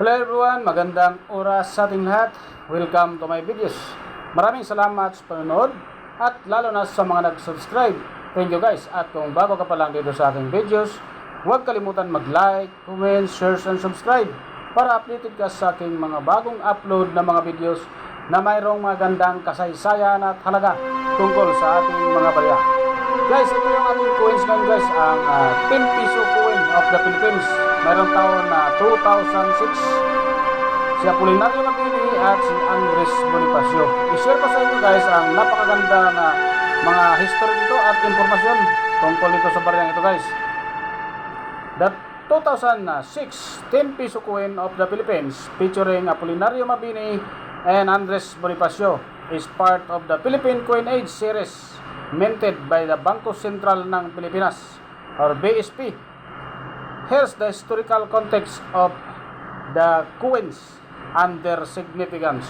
Hello everyone, magandang oras sa ating lahat. Welcome to my videos. Maraming salamat sa panonood at lalo na sa mga nag-subscribe. Thank you guys. At kung bago ka pa lang dito sa aking videos, huwag kalimutan mag-like, comment, share, and subscribe para updated ka sa aking mga bagong upload na mga videos na mayroong magandang kasaysayan at halaga tungkol sa ating mga barya. Guys, ito yung ating coins ngayon guys, ang 10 piso coin of the Philippines. Mayroong taon na 2006. Si Apolinario Mabini at si Andres Bonifacio. I-share ko sa inyo guys ang napakaganda na mga history dito at informasyon tungkol dito sa baryang ito guys. The 2006 10 piso coin of the Philippines featuring Apolinario Mabini and Andres Bonifacio is part of the Philippine Coin Age series minted by the Bangko Sentral ng Pilipinas or BSP. Here's the historical context of the coins and their significance.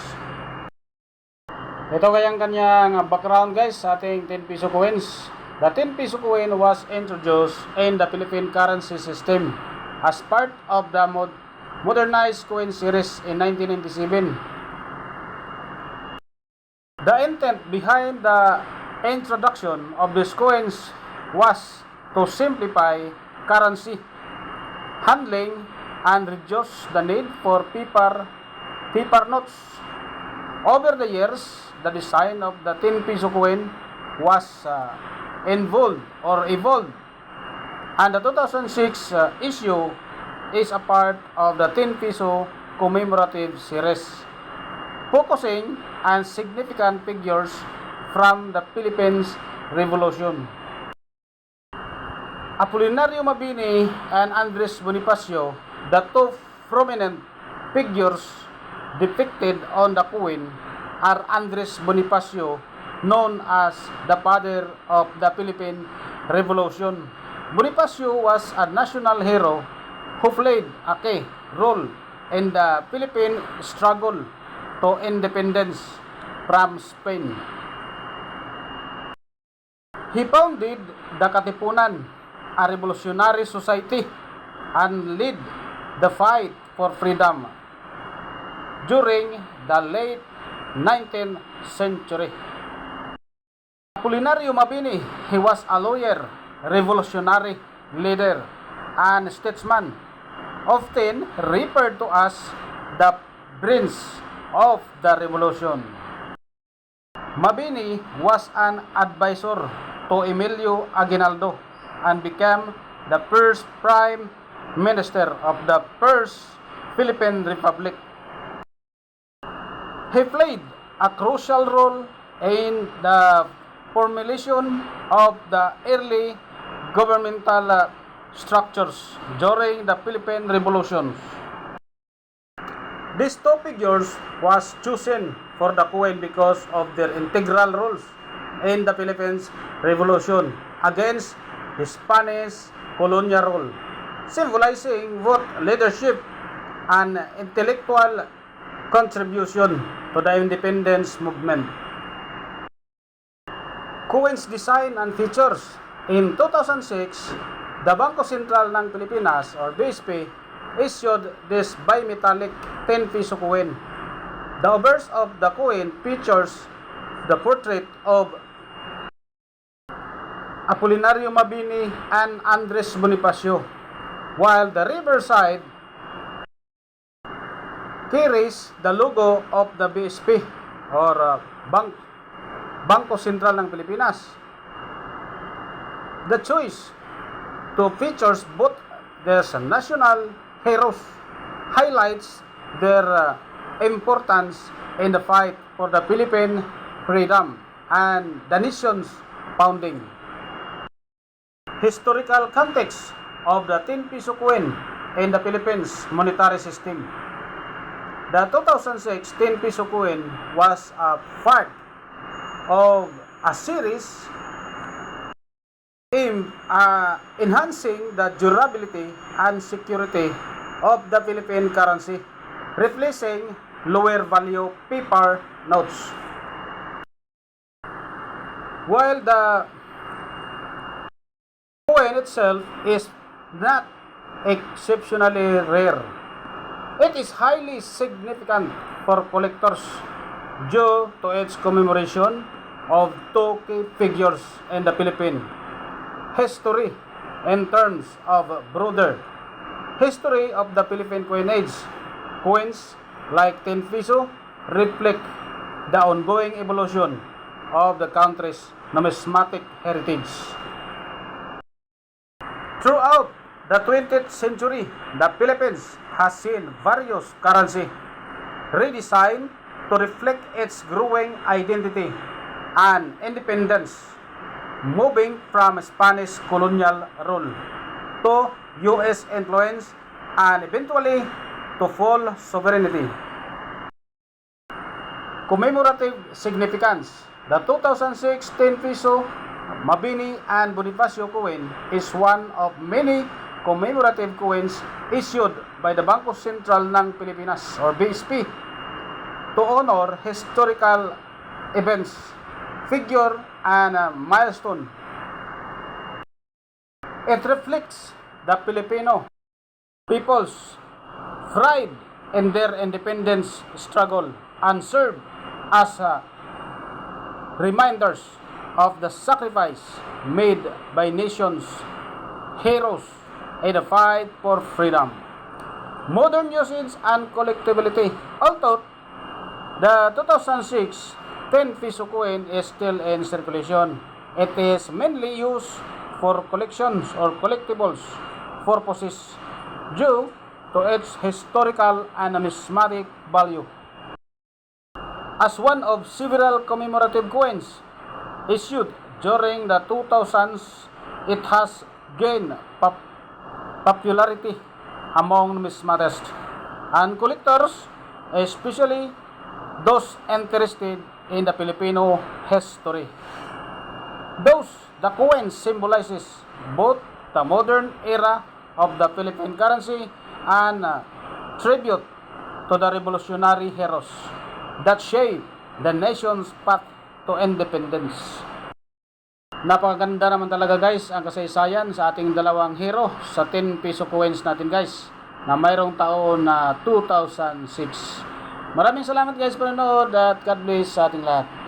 Ito kayang kanyang background guys sa ating 10 piso coins. The 10 piso coin was introduced in the Philippine currency system as part of the modernized coin series in 1997. The intent behind the introduction of these coins was to simplify currency handling and reduce the need for paper notes. Over the years, the design of the 10 piso coin was evolved, and the 2006 issue is a part of the 10 piso commemorative series, focusing on significant figures from the Philippines Revolution. Apolinario Mabini and Andres Bonifacio, the two prominent figures depicted on the coin, are Andres Bonifacio, known as the father of the Philippine Revolution. Bonifacio was a national hero who played a key role in the Philippine struggle to independence from Spain. He founded the Katipunan, a revolutionary society, and led the fight for freedom during the late 19th century. Apolinario Mabini, he was a lawyer, revolutionary leader, and statesman, often referred to as the Prince of the Revolution. Mabini was an advisor to Emilio Aguinaldo and became the first Prime Minister of the First Philippine Republic. He played a crucial role in the formulation of the early governmental structures during the Philippine Revolution. These two figures was chosen for the coin because of their integral roles in the Philippines Revolution against the Spanish colonial rule, symbolizing both leadership and intellectual contribution to the independence movement. Coins design and features. In 2006, the Bangko Sentral ng Pilipinas or BSP issued this bimetallic 10 piso coin. The obverse of the coin features the portrait of Apolinario Mabini and Andres Bonifacio, while the reverse side carries the logo of the BSP or Bangko Sentral ng Pilipinas. The choice to features both their national heroes highlights their importance in the fight for the Philippine freedom and the nation's founding. Historical context of the 10 piso coin in the Philippines monetary system. The 2006 10 piso coin was a part of a series aimed enhancing the durability and security of the Philippine currency, replacing lower value paper notes. While the coin itself is not exceptionally rare, It is highly significant for collectors due to its commemoration of two key figures in the Philippine history in terms of broader history of the Philippine coinage. Coins like 10 peso reflect the ongoing evolution of the country's numismatic heritage. Throughout the 20th century, the Philippines has seen various currency redesigned to reflect its growing identity and independence, moving from Spanish colonial rule to U.S. influence and eventually to full sovereignty. Commemorative significance. The 2006 10 peso Mabini and Bonifacio coin is one of many commemorative coins issued by the Bangko Sentral ng Pilipinas or BSP to honor historical events, figure, and milestone. It reflects the Filipino people's pride in their independence struggle and serve as reminders of the sacrifice made by nations, heroes in the fight for freedom. Modern usage and collectibility. Although the 2006 10 peso coin is still in circulation, it is mainly used for collections or collectibles purposes due to its historical and numismatic value. As one of several commemorative coins issued during the 2000s, it has gained popularity among numismatists and collectors, especially those interested in the Filipino history. The coin symbolizes both the modern era of the Philippine currency and tribute to the revolutionary heroes that shaped the nation's path to independence. Napakaganda naman talaga guys ang kasaysayan sa ating dalawang hero sa 10 peso coins natin guys na mayroong taon na 2006. Maraming salamat guys panonood at God bless sa ating lahat.